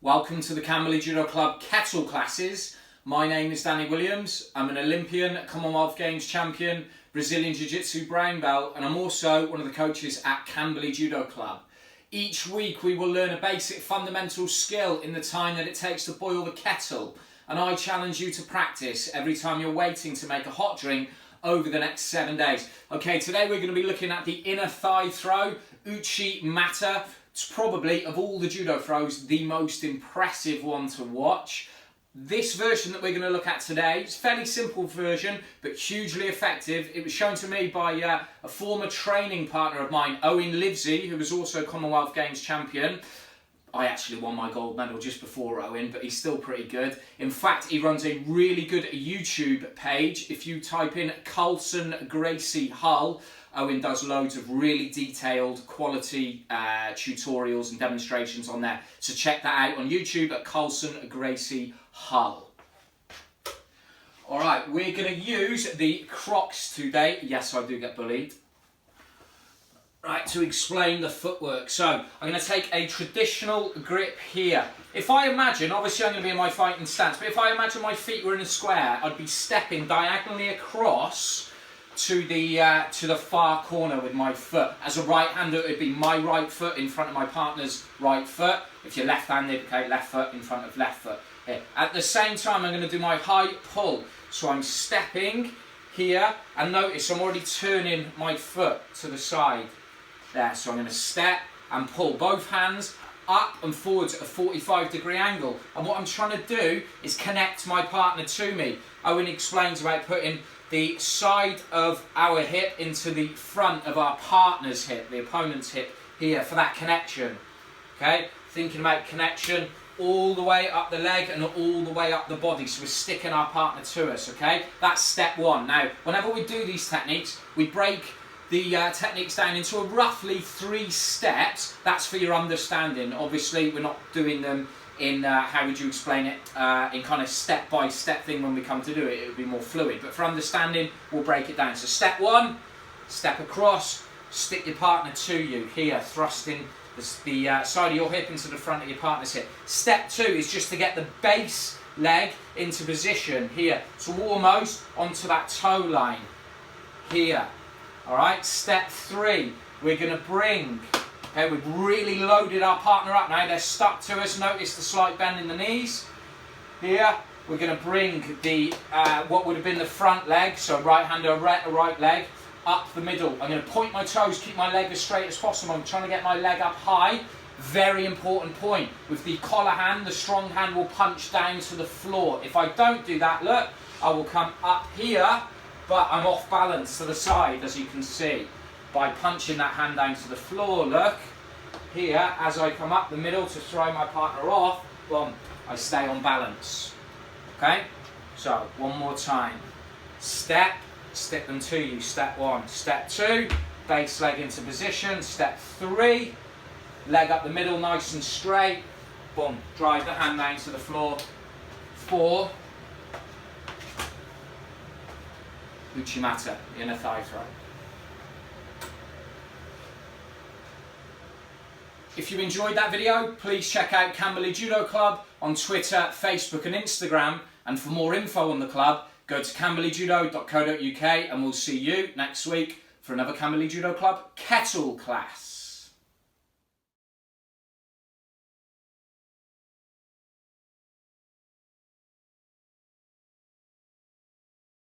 Welcome to the Camberley Judo Club Kettle classes. My name is Danny Williams. I'm an Olympian, Commonwealth Games champion, Brazilian Jiu-Jitsu brown belt, and I'm also one of the coaches at Camberley Judo Club. Each week we will learn a basic fundamental skill in the time that it takes to boil the kettle, and I challenge you to practice every time you're waiting to make a hot drink over the next 7 days. Okay, today we're going to be looking at the inner thigh throw, uchi mata. It's probably, of all the judo throws, the most impressive one to watch. This version that we're going to look at today is a fairly simple version, but hugely effective. It was shown to me by a former training partner of mine, Owen Livesey, who was also Commonwealth Games champion. I actually won my gold medal just before Owen, but he's still pretty good. In fact, he runs a really good YouTube page. If you type in Coulson Gracie Hull, Owen does loads of really detailed quality tutorials and demonstrations on there. So check that out on YouTube at Coulson Gracie Hull. Alright, we're going to use the Crocs today. Yes, I do get bullied. Right, to explain the footwork. So, I'm going to take a traditional grip here. If I imagine, obviously I'm going to be in my fighting stance, but if I imagine my feet were in a square, I'd be stepping diagonally across to the far corner with my foot. As a right-hander, it would be my right foot in front of my partner's right foot. If you're left-handed, okay, left foot in front of left foot. Here. At the same time, I'm going to do my high pull. So I'm stepping here, and notice I'm already turning my foot to the side. There, so I'm going to step and pull both hands up and forwards at a 45-degree angle. And what I'm trying to do is connect my partner to me. Owen explains about putting the side of our hip into the front of our partner's hip, the opponent's hip here, for that connection. Okay, thinking about connection all the way up the leg and all the way up the body, so we're sticking our partner to us, okay? That's step one. Now, whenever we do these techniques, we break the techniques down into roughly 3 steps. That's for your understanding. Obviously, we're not doing them in, how would you explain it, in kind of step-by-step thing when we come to do it. It would be more fluid. But for understanding, we'll break it down. So step 1, step across, stick your partner to you here, thrusting the side of your hip into the front of your partner's hip. Step 2 is just to get the base leg into position here. So almost onto that toe line here. Alright, step 3, we're going to bring, okay, we've really loaded our partner up now, they're stuck to us, notice the slight bend in the knees. Here, we're going to bring the, what would have been the front leg, so right hand or right leg, up the middle. I'm going to point my toes, keep my leg as straight as possible. I'm trying to get my leg up high. Very important point. With the collar hand, the strong hand will punch down to the floor. If I don't do that, look, I will come up here, but I'm off balance to the side, as you can see. By punching that hand down to the floor, look, here, as I come up the middle to throw my partner off, boom, I stay on balance. Okay? So, one more time. Step, stick them to you. Step 1. Step 2, base leg into position. Step 3, leg up the middle, nice and straight. Boom, drive the hand down to the floor. 4, uchi mata, inner thigh throw. If you enjoyed that video, please check out Camberley Judo Club on Twitter, Facebook and Instagram. And for more info on the club, go to camberleyjudo.co.uk, and we'll see you next week for another Camberley Judo Club Kettle class.